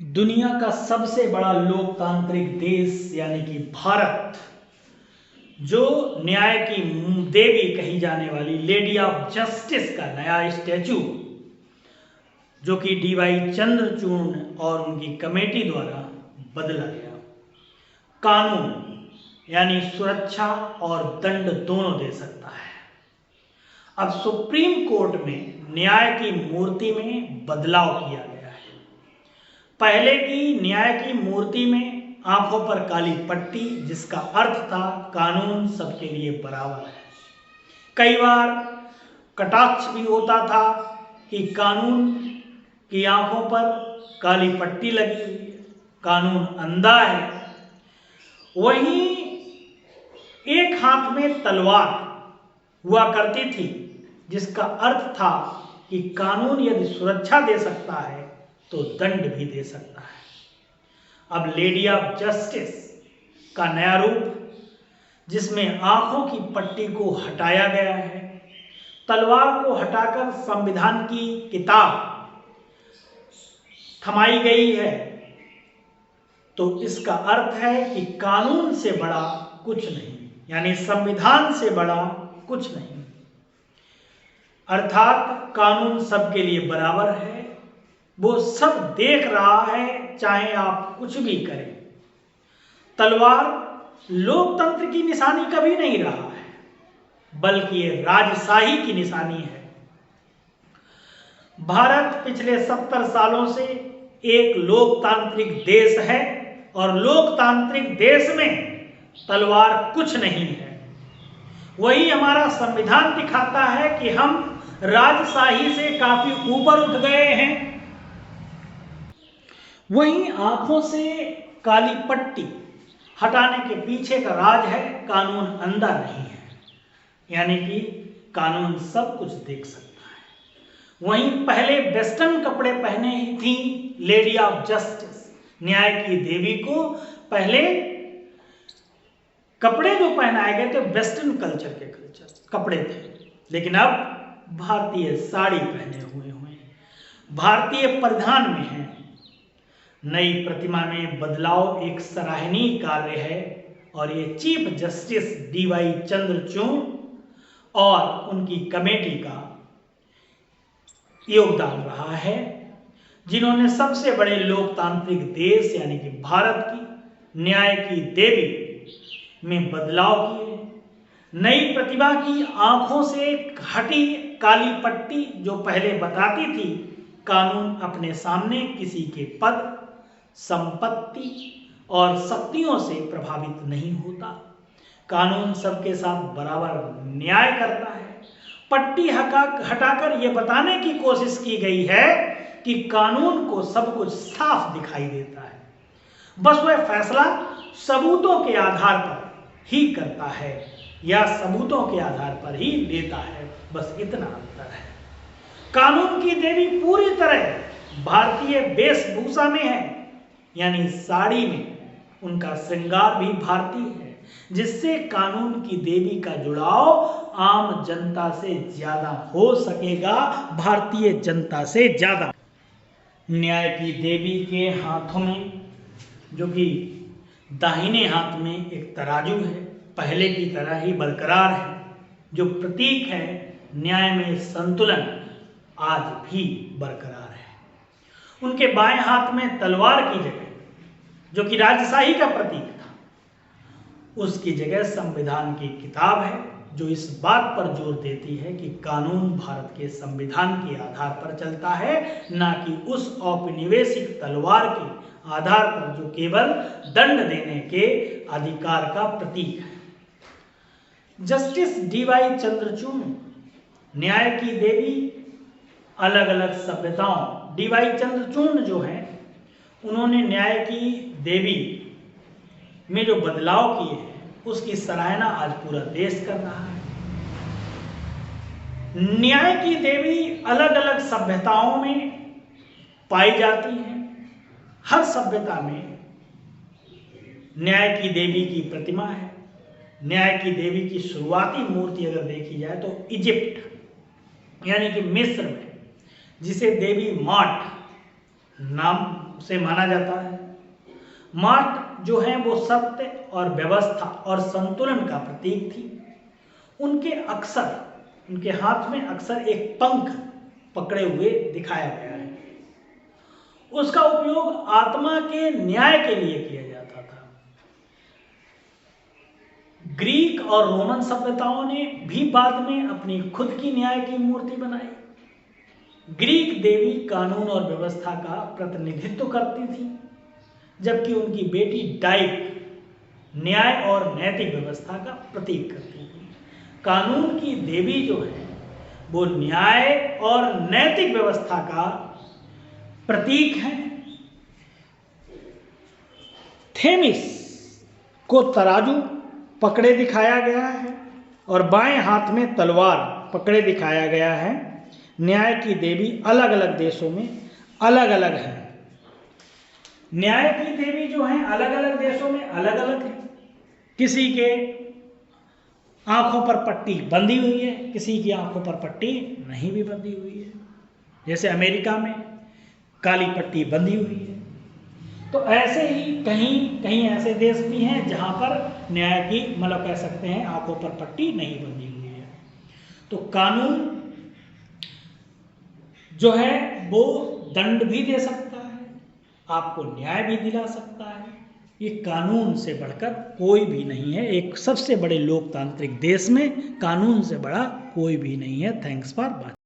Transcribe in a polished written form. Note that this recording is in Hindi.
दुनिया का सबसे बड़ा लोकतांत्रिक देश यानी कि भारत, जो न्याय की देवी कही जाने वाली लेडी ऑफ जस्टिस का नया स्टैचू, जो कि डीवाई चंद्रचूड़ और उनकी कमेटी द्वारा बदला गया। कानून यानी सुरक्षा और दंड दोनों दे सकता है। अब सुप्रीम कोर्ट में न्याय की मूर्ति में बदलाव किया गया है। पहले की न्याय की मूर्ति में आंखों पर काली पट्टी, जिसका अर्थ था कानून सबके लिए बराबर है। कई बार कटाक्ष भी होता था कि कानून की आंखों पर काली पट्टी लगी हुई है, कानून अंधा है। वहीं एक हाथ में तलवार हुआ करती थी, जिसका अर्थ था कि कानून यदि सुरक्षा दे सकता है तो दंड भी दे सकता है। अब लेडी ऑफ जस्टिस का नया रूप, जिसमें आंखों की पट्टी को हटाया गया है, तलवार को हटाकर संविधान की किताब थमाई गई है, तो इसका अर्थ है कि कानून से बड़ा कुछ नहीं, यानी संविधान से बड़ा कुछ नहीं। अर्थात कानून सबके लिए बराबर है, वो सब देख रहा है, चाहे आप कुछ भी करें। तलवार लोकतंत्र की निशानी कभी नहीं रहा है, बल्कि ये राजशाही की निशानी है। भारत पिछले 70 सालों से एक लोकतांत्रिक देश है, और लोकतांत्रिक देश में तलवार कुछ नहीं है। वही हमारा संविधान दिखाता है कि हम राजशाही से काफी ऊपर उठ गए हैं। वहीं आंखों से काली पट्टी हटाने के पीछे का राज है कानून अंधा नहीं है, यानी कि कानून सब कुछ देख सकता है। वहीं पहले वेस्टर्न कपड़े पहने ही थी लेडी ऑफ जस्टिस, न्याय की देवी को पहले कपड़े जो पहनाए गए थे वेस्टर्न कल्चर के कपड़े थे, लेकिन अब भारतीय साड़ी पहने हुए भारतीय परिधान में है। नई प्रतिमा में बदलाव एक सराहनीय कार्य है, और ये चीफ जस्टिस डीवाई चंद्रचूड़ और उनकी कमेटी का योगदान रहा है, जिन्होंने सबसे बड़े लोकतांत्रिक देश यानी कि भारत की न्याय की देवी में बदलाव किए। नई प्रतिभा की आंखों से हटी काली पट्टी, जो पहले बताती थी कानून अपने सामने किसी के पद, संपत्ति और शक्तियों से प्रभावित नहीं होता। कानून सबके साथ बराबर न्याय करता है। पट्टी हटाकर यह बताने की कोशिश की गई है कि कानून को सब कुछ साफ दिखाई देता है, बस वह फैसला सबूतों के आधार पर ही करता है या सबूतों के आधार पर ही लेता है, बस इतना अंतर है। कानून की देवी पूरी तरह भारतीय वेशभूषा में है, यानी साड़ी में उनका श्रृंगार भी भारतीय है, जिससे कानून की देवी का जुड़ाव आम जनता से ज्यादा हो सकेगा, भारतीय जनता से ज्यादा। न्याय की देवी के हाथों में, जो कि दाहिने हाथ में एक तराजू है, पहले की तरह ही बरकरार है, जो प्रतीक है न्याय में संतुलन, आज भी बरकरार है। उनके बाएं हाथ में तलवार की जगह, जो कि राजशाही का प्रतीक था, उसकी जगह संविधान की किताब है, जो इस बात पर जोर देती है कि कानून भारत के संविधान के आधार पर चलता है, ना कि उस औपनिवेशिक तलवार के आधार पर जो केवल दंड देने के अधिकार का प्रतीक है। जस्टिस डीवाई चंद्रचूड़ न्याय की देवी अलग अलग सभ्यताओं, डीवाई चंद्रचूड़ जो है उन्होंने न्याय की देवी में जो बदलाव किए हैं उसकी सराहना आज पूरा देश कर रहा है। न्याय की देवी अलग अलग सभ्यताओं में पाई जाती हैं। हर सभ्यता में न्याय की देवी की प्रतिमा है। न्याय की देवी की शुरुआती मूर्ति अगर देखी जाए तो इजिप्ट यानी कि मिस्र में, जिसे देवी माट नाम से माना जाता है। मार्ट जो है वो सत्य और व्यवस्था और संतुलन का प्रतीक थी। उनके हाथ में अक्सर एक पंख पकड़े हुए दिखाया गया है। उसका उपयोग आत्मा के न्याय के लिए किया जाता था। ग्रीक और रोमन सभ्यताओं ने भी बाद में अपनी खुद की न्याय की मूर्ति बनाई। ग्रीक देवी कानून और व्यवस्था का प्रतिनिधित्व करती थी, जबकि उनकी बेटी डाइक न्याय और नैतिक व्यवस्था का प्रतीक करती थी। कानून की देवी जो है वो न्याय और नैतिक व्यवस्था का प्रतीक है। थेमिस को तराजू पकड़े दिखाया गया है और बाएं हाथ में तलवार पकड़े दिखाया गया है। न्याय की देवी अलग अलग देशों में अलग अलग है। न्याय की देवी जो है अलग अलग देशों में अलग अलग है। किसी के आंखों पर पट्टी बंधी हुई है, किसी की आंखों पर पट्टी नहीं भी बंधी हुई है। जैसे अमेरिका में काली पट्टी बंधी हुई है। तो ऐसे ही कहीं कहीं ऐसे देश भी हैं जहां पर न्याय की मतलब कह सकते हैं आंखों पर पट्टी नहीं बंधी हुई है। तो कानून जो है वो दंड भी दे सकता है, आपको न्याय भी दिला सकता है। ये कानून से बढ़कर कोई भी नहीं है। एक सबसे बड़े लोकतांत्रिक देश में कानून से बड़ा कोई भी नहीं है। Thanks for watching.